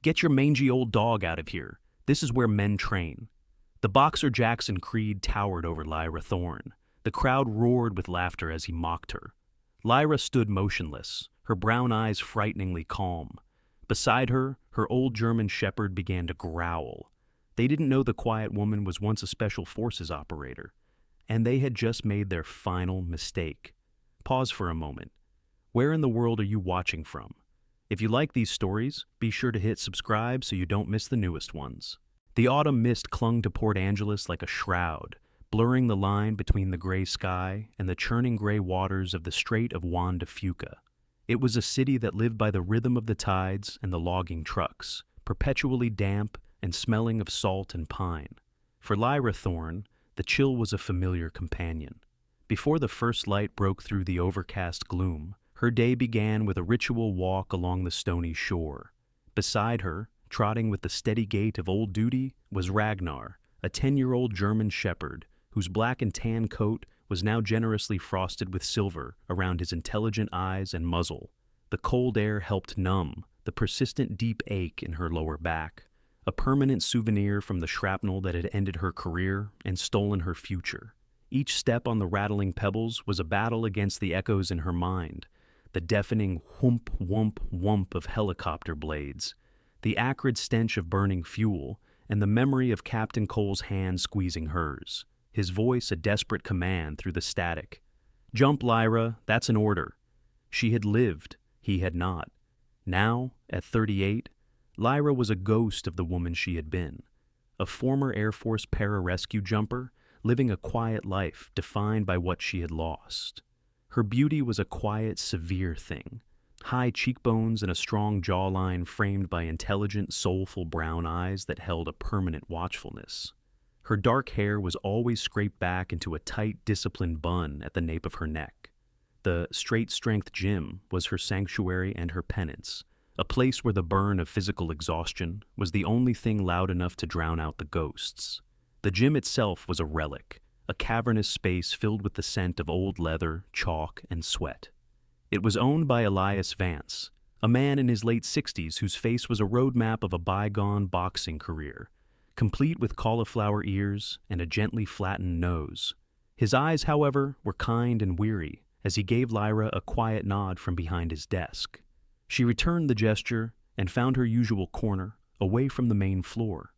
Get your mangy old dog out of here. This is where men train. The boxer Jackson Creed towered over Lyra Thorne. The crowd roared with laughter as he mocked her. Lyra stood motionless, her brown eyes frighteningly calm. Beside her, her old German shepherd began to growl. They didn't know the quiet woman was once a special forces operator, and they had just made their final mistake. Pause for a moment. Where in the world are you watching from? If you like these stories, be sure to hit subscribe so you don't miss the newest ones. The autumn mist clung to Port Angeles like a shroud, blurring the line between the gray sky and the churning gray waters of the Strait of Juan de Fuca. It was a city that lived by the rhythm of the tides and the logging trucks, perpetually damp and smelling of salt and pine. For Lyra Thorne, the chill was a familiar companion. Before the first light broke through the overcast gloom, her day began with a ritual walk along the stony shore. Beside her, trotting with the steady gait of old duty, was Ragnar, a 10-year-old German shepherd whose black and tan coat was now generously frosted with silver around his intelligent eyes and muzzle. The cold air helped numb the persistent deep ache in her lower back, a permanent souvenir from the shrapnel that had ended her career and stolen her future. Each step on the rattling pebbles was a battle against the echoes in her mind, the deafening whoomp, whoomp, whoomp of helicopter blades, the acrid stench of burning fuel, and the memory of Captain Cole's hand squeezing hers, his voice a desperate command through the static. "Jump, Lyra, that's an order." She had lived, he had not. Now, at 38, Lyra was a ghost of the woman she had been, a former Air Force pararescue jumper, living a quiet life defined by what she had lost. Her beauty was a quiet, severe thing, high cheekbones and a strong jawline framed by intelligent, soulful brown eyes that held a permanent watchfulness. Her dark hair was always scraped back into a tight, disciplined bun at the nape of her neck. The straight-strength gym was her sanctuary and her penance, a place where the burn of physical exhaustion was the only thing loud enough to drown out the ghosts. The gym itself was a relic, a cavernous space filled with the scent of old leather, chalk, and sweat. It was owned by Elias Vance, a man in his late 60s whose face was a roadmap of a bygone boxing career, complete with cauliflower ears and a gently flattened nose. His eyes, however, were kind and weary as he gave Lyra a quiet nod from behind his desk. She returned the gesture and found her usual corner, away from the main floor.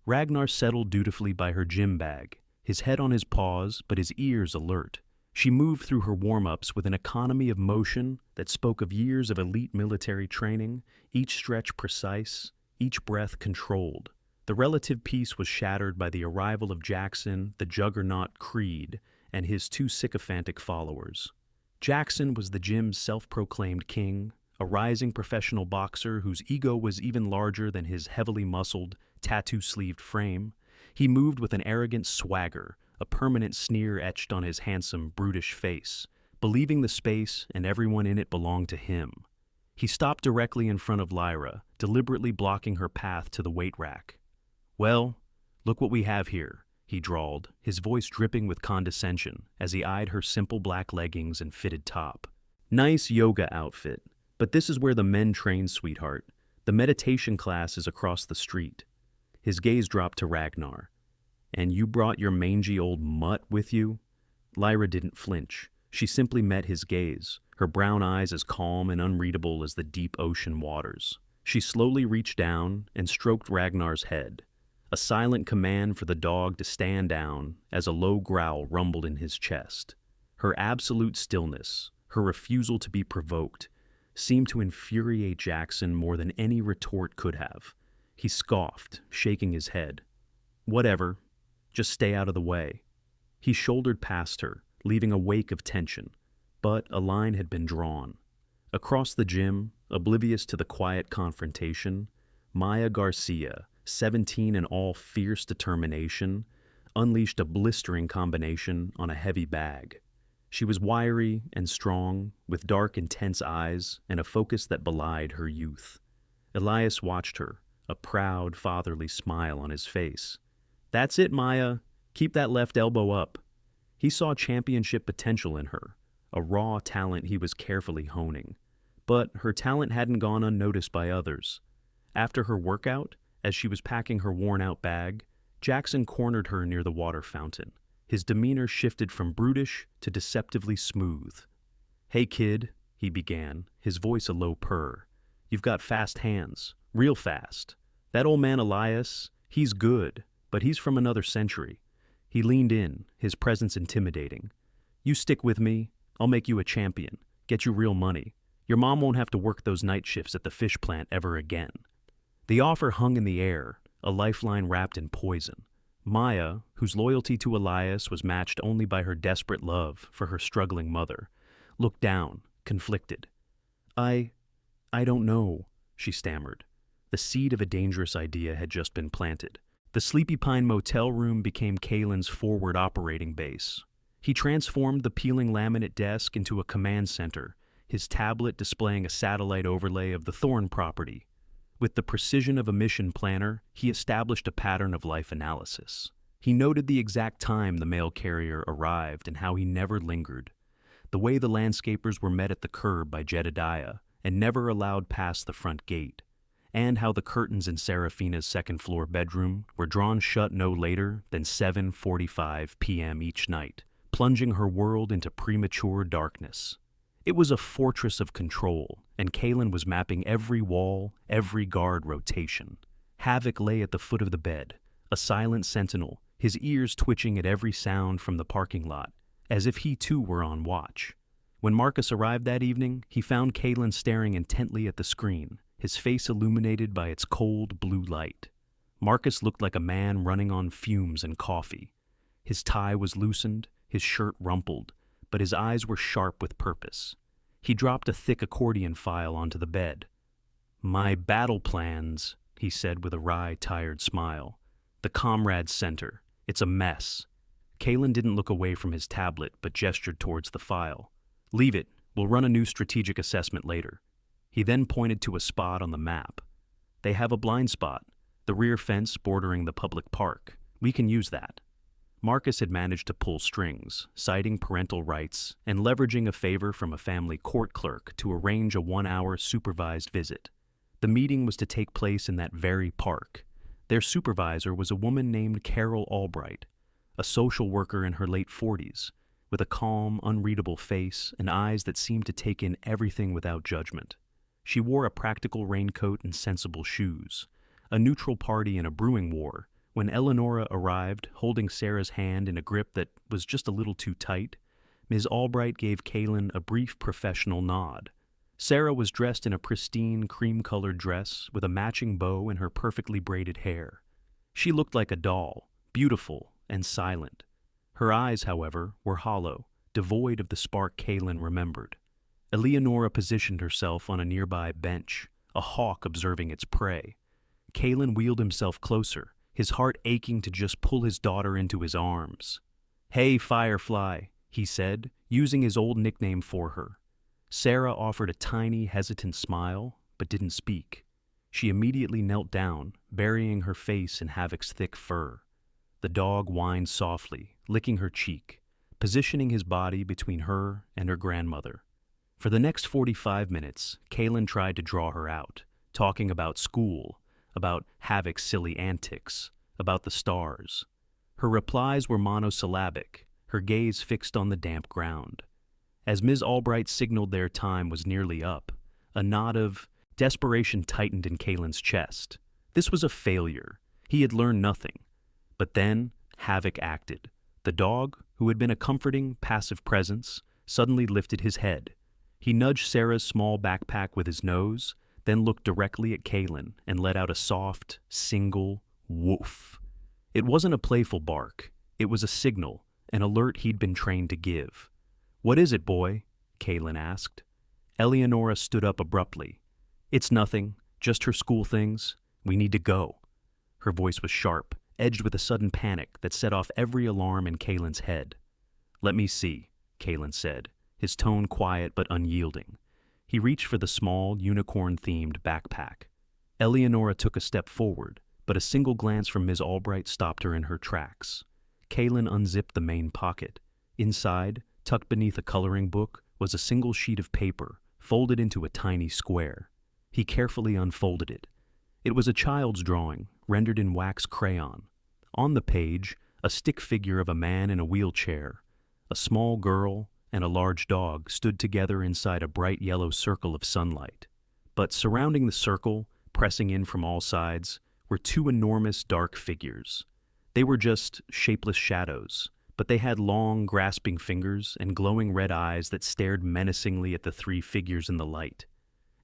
Ragnar settled dutifully by her gym bag, his head on his paws but his ears alert. She moved through her warm-ups with an economy of motion that spoke of years of elite military training, each stretch precise, each breath controlled. The relative peace was shattered by the arrival of Jackson, the juggernaut Creed, and his two sycophantic followers. Jackson was the gym's self-proclaimed king, a rising professional boxer whose ego was even larger than his heavily muscled, tattoo-sleeved frame. He moved with an arrogant swagger, a permanent sneer etched on his handsome, brutish face, believing the space and everyone in it belonged to him. He stopped directly in front of Lyra, deliberately blocking her path to the weight rack. "Well, look what we have here," he drawled, his voice dripping with condescension as he eyed her simple black leggings and fitted top. "Nice yoga outfit, but this is where the men train, sweetheart. The meditation class is across the street." His gaze dropped to Ragnar. "And you brought your mangy old mutt with you?" Lyra didn't flinch. She simply met his gaze, her brown eyes as calm and unreadable as the deep ocean waters. She slowly reached down and stroked Ragnar's head, a silent command for the dog to stand down as a low growl rumbled in his chest. Her absolute stillness, her refusal to be provoked, seemed to infuriate Jackson more than any retort could have. He scoffed, shaking his head. "Whatever. Just stay out of the way." He shouldered past her, leaving a wake of tension, but a line had been drawn. Across the gym, oblivious to the quiet confrontation, Maya Garcia, 17 and all fierce determination, unleashed a blistering combination on a heavy bag. She was wiry and strong, with dark, intense eyes and a focus that belied her youth. Elias watched her, a proud, fatherly smile on his face. "That's it, Maya. Keep that left elbow up." He saw championship potential in her, a raw talent he was carefully honing. But her talent hadn't gone unnoticed by others. After her workout, as she was packing her worn-out bag, Jackson cornered her near the water fountain. His demeanor shifted from brutish to deceptively smooth. "Hey, kid," he began, his voice a low purr. "You've got fast hands, real fast. That old man Elias, he's good, but he's from another century." He leaned in, his presence intimidating. "You stick with me, I'll make you a champion, get you real money. Your mom won't have to work those night shifts at the fish plant ever again." The offer hung in the air, a lifeline wrapped in poison. Maya, whose loyalty to Elias was matched only by her desperate love for her struggling mother, looked down, conflicted. I don't know," she stammered. The seed of a dangerous idea had just been planted. The Sleepy Pine motel room became Kalen's forward operating base. He transformed the peeling laminate desk into a command center, his tablet displaying a satellite overlay of the Thorne property. With the precision of a mission planner, he established a pattern of life analysis. He noted the exact time the mail carrier arrived and how he never lingered, the way the landscapers were met at the curb by Jedediah and never allowed past the front gate, and how the curtains in Seraphina's second-floor bedroom were drawn shut no later than 7:45 p.m. each night, plunging her world into premature darkness. It was a fortress of control, and Kalen was mapping every wall, every guard rotation. Havoc lay at the foot of the bed, a silent sentinel, his ears twitching at every sound from the parking lot, as if he too were on watch. When Marcus arrived that evening, he found Kalen staring intently at the screen, his face illuminated by its cold blue light. Marcus looked like a man running on fumes and coffee. His tie was loosened, his shirt rumpled, but his eyes were sharp with purpose. He dropped a thick accordion file onto the bed. "My battle plans," he said with a wry, tired smile. "The Comrades Center. It's a mess." Kalen didn't look away from his tablet, but gestured towards the file. "Leave it. We'll run a new strategic assessment later." He then pointed to a spot on the map. "They have a blind spot, the rear fence bordering the public park. We can use that." Marcus had managed to pull strings, citing parental rights and leveraging a favor from a family court clerk to arrange a 1-hour supervised visit. The meeting was to take place in that very park. Their supervisor was a woman named Carol Albright, a social worker in her late 40s, with a calm, unreadable face and eyes that seemed to take in everything without judgment. She wore a practical raincoat and sensible shoes, a neutral party in a brewing war. When Eleonora arrived, holding Sarah's hand in a grip that was just a little too tight, Ms. Albright gave Kalen a brief professional nod. Sarah was dressed in a pristine, cream-colored dress with a matching bow in her perfectly braided hair. She looked like a doll, beautiful and silent. Her eyes, however, were hollow, devoid of the spark Kalen remembered. Eleonora positioned herself on a nearby bench, a hawk observing its prey. Kalen wheeled himself closer, his heart aching to just pull his daughter into his arms. "Hey, Firefly," he said, using his old nickname for her. Sarah offered a tiny, hesitant smile, but didn't speak. She immediately knelt down, burying her face in Havoc's thick fur. The dog whined softly, licking her cheek, positioning his body between her and her grandmother. For the next 45 minutes, Kalen tried to draw her out, talking about school, about Havoc's silly antics, about the stars. Her replies were monosyllabic, her gaze fixed on the damp ground. As Ms. Albright signaled their time was nearly up, a knot of desperation tightened in Kalen's chest. This was a failure. He had learned nothing. But then, Havoc acted. The dog, who had been a comforting, passive presence, suddenly lifted his head. He nudged Sarah's small backpack with his nose, then looked directly at Kalen and let out a soft, single woof. It wasn't a playful bark. It was a signal, an alert he'd been trained to give. "What is it, boy?" Kalen asked. Eleonora stood up abruptly. "It's nothing, just her school things. We need to go." Her voice was sharp, edged with a sudden panic that set off every alarm in Kalen's head. "Let me see," Kalen said, his tone quiet but unyielding. He reached for the small, unicorn-themed backpack. Eleonora took a step forward, but a single glance from Ms. Albright stopped her in her tracks. Kalen unzipped the main pocket. Inside, tucked beneath a coloring book, was a single sheet of paper, folded into a tiny square. He carefully unfolded it. It was a child's drawing, rendered in wax crayon. On the page, a stick figure of a man in a wheelchair, a small girl, and a large dog stood together inside a bright yellow circle of sunlight. But surrounding the circle, pressing in from all sides, were two enormous dark figures. They were just shapeless shadows, but they had long, grasping fingers and glowing red eyes that stared menacingly at the three figures in the light.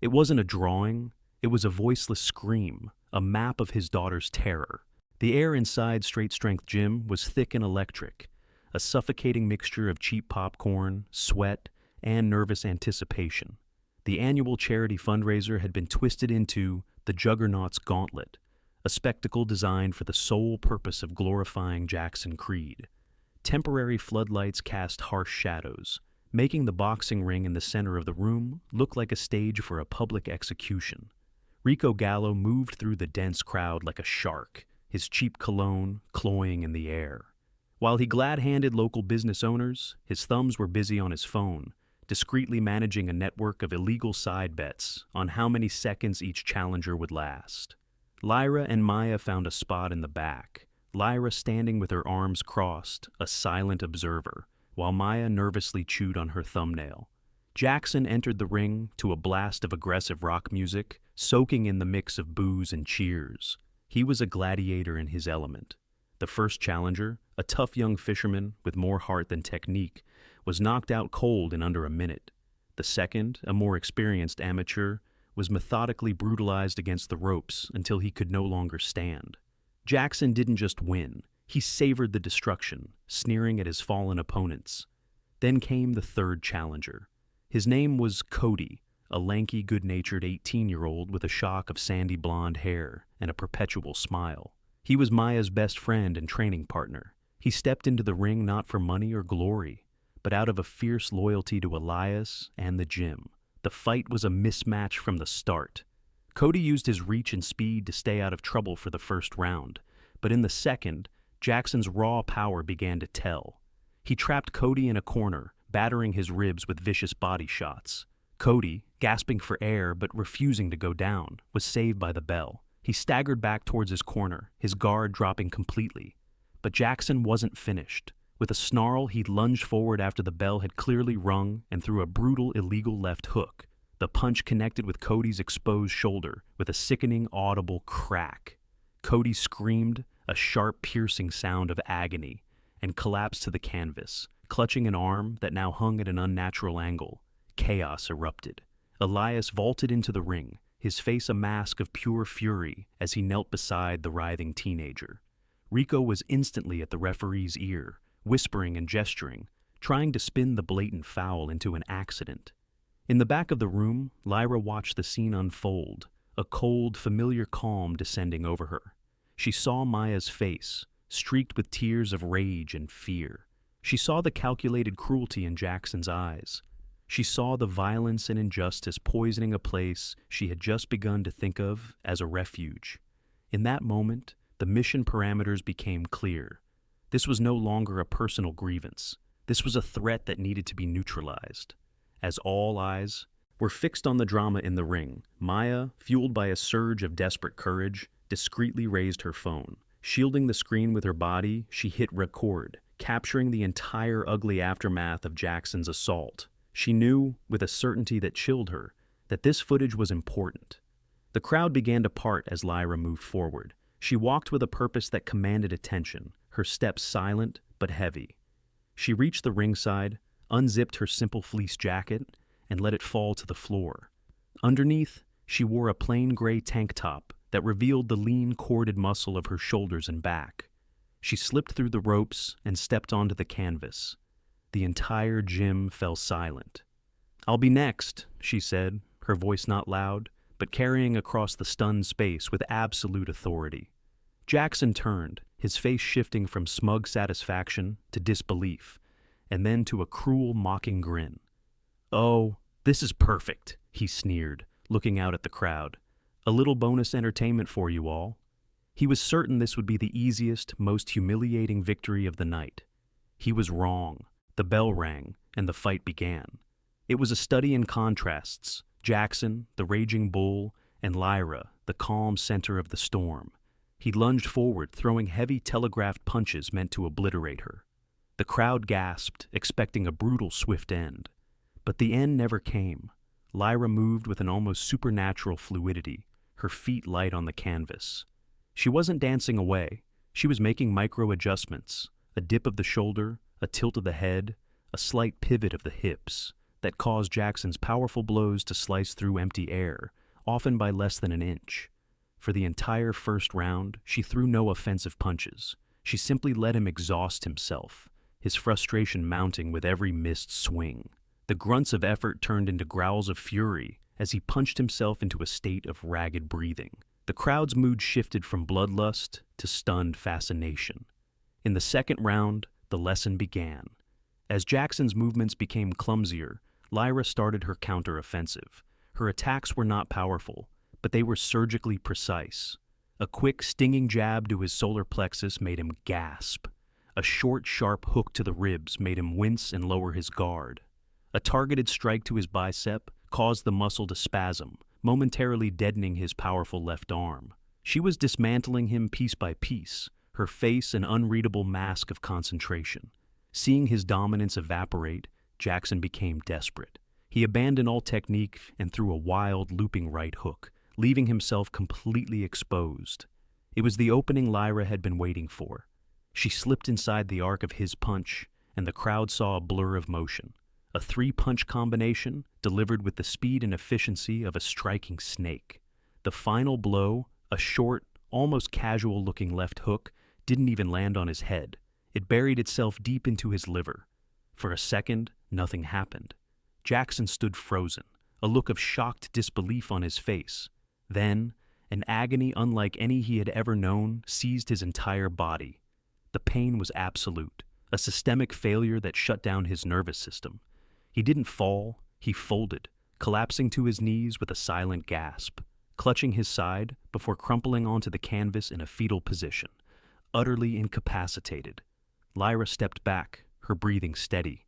It wasn't a drawing, it was a voiceless scream, a map of his daughter's terror. The air inside Straight Strength Gym was thick and electric, a suffocating mixture of cheap popcorn, sweat, and nervous anticipation. The annual charity fundraiser had been twisted into the Juggernaut's Gauntlet, a spectacle designed for the sole purpose of glorifying Jackson Creed. Temporary floodlights cast harsh shadows, making the boxing ring in the center of the room look like a stage for a public execution. Rico Gallo moved through the dense crowd like a shark, his cheap cologne cloying in the air. While he glad-handed local business owners, his thumbs were busy on his phone, discreetly managing a network of illegal side bets on how many seconds each challenger would last. Lyra and Maya found a spot in the back, Lyra standing with her arms crossed, a silent observer, while Maya nervously chewed on her thumbnail. Jackson entered the ring to a blast of aggressive rock music, soaking in the mix of boos and cheers. He was a gladiator in his element. The first challenger, a tough young fisherman with more heart than technique, was knocked out cold in under a minute. The second, a more experienced amateur, was methodically brutalized against the ropes until he could no longer stand. Jackson didn't just win, he savored the destruction, sneering at his fallen opponents. Then came the third challenger. His name was Cody, a lanky, good-natured 18-year-old with a shock of sandy blonde hair and a perpetual smile. He was Maya's best friend and training partner. He stepped into the ring not for money or glory, but out of a fierce loyalty to Elias and the gym. The fight was a mismatch from the start. Cody used his reach and speed to stay out of trouble for the first round, but in the second, Jackson's raw power began to tell. He trapped Cody in a corner, battering his ribs with vicious body shots. Cody, gasping for air but refusing to go down, was saved by the bell. He staggered back towards his corner, his guard dropping completely. But Jackson wasn't finished. With a snarl, he lunged forward after the bell had clearly rung and threw a brutal, illegal left hook. The punch connected with Cody's exposed shoulder with a sickening, audible crack. Cody screamed, a sharp, piercing sound of agony, and collapsed to the canvas, clutching an arm that now hung at an unnatural angle. Chaos erupted. Elias vaulted into the ring, his face a mask of pure fury as he knelt beside the writhing teenager. Rico was instantly at the referee's ear, whispering and gesturing, trying to spin the blatant foul into an accident. In the back of the room, Lyra watched the scene unfold, a cold, familiar calm descending over her. She saw Maya's face, streaked with tears of rage and fear. She saw the calculated cruelty in Jackson's eyes. She saw the violence and injustice poisoning a place she had just begun to think of as a refuge. In that moment, the mission parameters became clear. This was no longer a personal grievance. This was a threat that needed to be neutralized. As all eyes were fixed on the drama in the ring, Maya, fueled by a surge of desperate courage, discreetly raised her phone. Shielding the screen with her body, she hit record, capturing the entire ugly aftermath of Jackson's assault. She knew, with a certainty that chilled her, that this footage was important. The crowd began to part as Lyra moved forward. She walked with a purpose that commanded attention, her steps silent but heavy. She reached the ringside, unzipped her simple fleece jacket, and let it fall to the floor. Underneath, she wore a plain gray tank top that revealed the lean, corded muscle of her shoulders and back. She slipped through the ropes and stepped onto the canvas. The entire gym fell silent. "I'll be next," she said, her voice not loud, but carrying across the stunned space with absolute authority. Jackson turned, his face shifting from smug satisfaction to disbelief, and then to a cruel, mocking grin. "Oh, this is perfect," he sneered, looking out at the crowd. "A little bonus entertainment for you all." He was certain this would be the easiest, most humiliating victory of the night. He was wrong. The bell rang, and the fight began. It was a study in contrasts. Jackson, the raging bull, and Lyra, the the calm center of the storm. He lunged forward, throwing heavy telegraphed punches meant to obliterate her. The crowd gasped, expecting a brutal, swift end. But the end never came. Lyra moved with an almost supernatural fluidity, her feet light on the canvas. She wasn't dancing away. She was making micro-adjustments, a dip of the shoulder, a tilt of the head, a slight pivot of the hips, that caused Jackson's powerful blows to slice through empty air, often by less than an inch. For the entire first round, she threw no offensive punches. She simply let him exhaust himself, his frustration mounting with every missed swing. The grunts of effort turned into growls of fury as he punched himself into a state of ragged breathing. The crowd's mood shifted from bloodlust to stunned fascination. In the second round, the lesson began. As Jackson's movements became clumsier, Lyra started her counter-offensive. Her attacks were not powerful, but they were surgically precise. A quick, stinging jab to his solar plexus made him gasp. A short, sharp hook to the ribs made him wince and lower his guard. A targeted strike to his bicep caused the muscle to spasm, momentarily deadening his powerful left arm. She was dismantling him piece by piece, her face an unreadable mask of concentration. Seeing his dominance evaporate, Jackson became desperate. He abandoned all technique and threw a wild, looping right hook, leaving himself completely exposed. It was the opening Lyra had been waiting for. She slipped inside the arc of his punch, and the crowd saw a blur of motion. A three-punch combination delivered with the speed and efficiency of a striking snake. The final blow, a short, almost casual-looking left hook, didn't even land on his head. It buried itself deep into his liver. For a second, nothing happened. Jackson stood frozen, a look of shocked disbelief on his face. Then, an agony unlike any he had ever known seized his entire body. The pain was absolute, a systemic failure that shut down his nervous system. He didn't fall, he folded, collapsing to his knees with a silent gasp, clutching his side before crumpling onto the canvas in a fetal position, utterly incapacitated. Lyra stepped back, her breathing steady.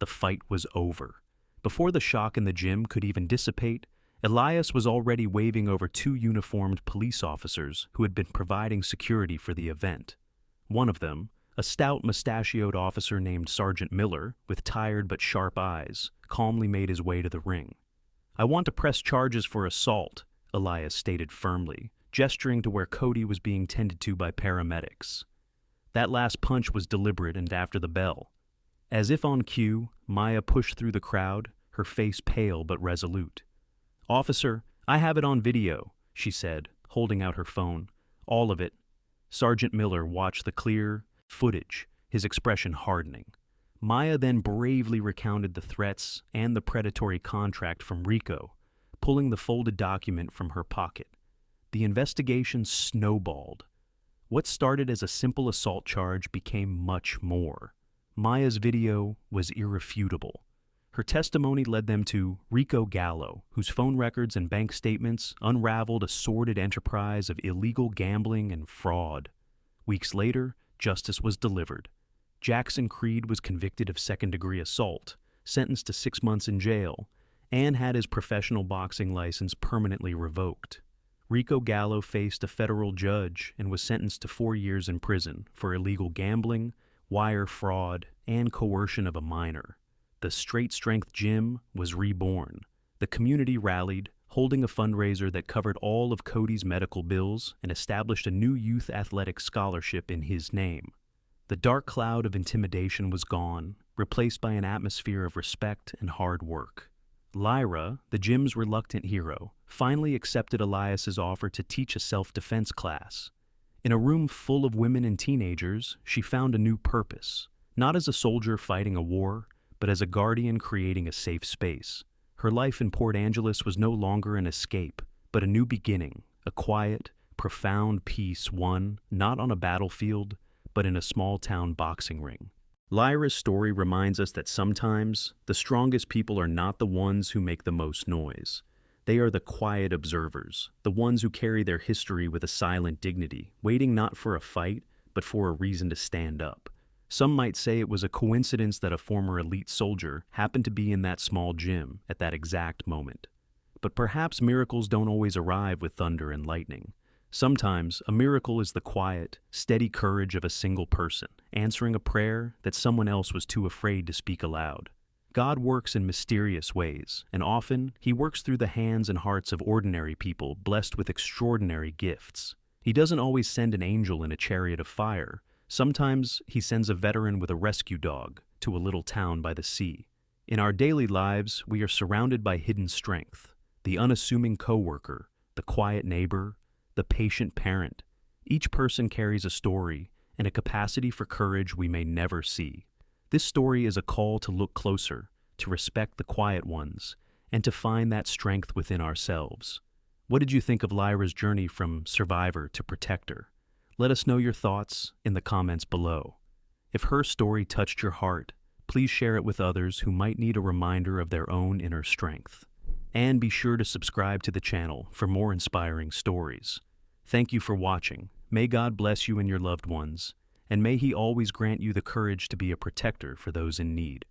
The fight was over. Before the shock in the gym could even dissipate, Elias was already waving over two uniformed police officers who had been providing security for the event. One of them, a stout, mustachioed officer named Sergeant Miller, with tired but sharp eyes, calmly made his way to the ring. "I want to press charges for assault," Elias stated firmly, gesturing to where Cody was being tended to by paramedics. That last punch was deliberate and after the bell. As if on cue, Maya pushed through the crowd, her face pale but resolute. "Officer, I have it on video," she said, holding out her phone. "All of it." Sergeant Miller watched the clear footage, his expression hardening. Maya then bravely recounted the threats and the predatory contract from Rico, pulling the folded document from her pocket. The investigation snowballed. What started as a simple assault charge became much more. Maya's video was irrefutable. Her testimony led them to Rico Gallo, whose phone records and bank statements unraveled a sordid enterprise of illegal gambling and fraud. Weeks later, justice was delivered. Jackson Creed was convicted of second-degree assault, sentenced to 6 months in jail, and had his professional boxing license permanently revoked. Rico Gallo faced a federal judge and was sentenced to 4 years in prison for illegal gambling, wire fraud, and coercion of a minor. The Straight Strength Gym was reborn. The community rallied, holding a fundraiser that covered all of Cody's medical bills and established a new youth athletics scholarship in his name. The dark cloud of intimidation was gone, replaced by an atmosphere of respect and hard work. Lyra, the gym's reluctant hero, finally accepted Elias's offer to teach a self-defense class. In a room full of women and teenagers, she found a new purpose, not as a soldier fighting a war, but as a guardian creating a safe space. Her life in Port Angeles was no longer an escape, but a new beginning, a quiet, profound peace won not on a battlefield, but in a small-town boxing ring. Lyra's story reminds us that sometimes the strongest people are not the ones who make the most noise. They are the quiet observers, the ones who carry their history with a silent dignity, waiting not for a fight, but for a reason to stand up. Some might say it was a coincidence that a former elite soldier happened to be in that small gym at that exact moment. But perhaps miracles don't always arrive with thunder and lightning. Sometimes a miracle is the quiet, steady courage of a single person, answering a prayer that someone else was too afraid to speak aloud. God works in mysterious ways, and often He works through the hands and hearts of ordinary people blessed with extraordinary gifts. He doesn't always send an angel in a chariot of fire. Sometimes He sends a veteran with a rescue dog to a little town by the sea. In our daily lives, we are surrounded by hidden strength: the unassuming coworker, the quiet neighbor, the patient parent. Each person carries a story and a capacity for courage we may never see. This story is a call to look closer, to respect the quiet ones, and to find that strength within ourselves. What did you think of Lyra's journey from survivor to protector? Let us know your thoughts in the comments below. If her story touched your heart, please share it with others who might need a reminder of their own inner strength. And be sure to subscribe to the channel for more inspiring stories. Thank you for watching. May God bless you and your loved ones, and may He always grant you the courage to be a protector for those in need.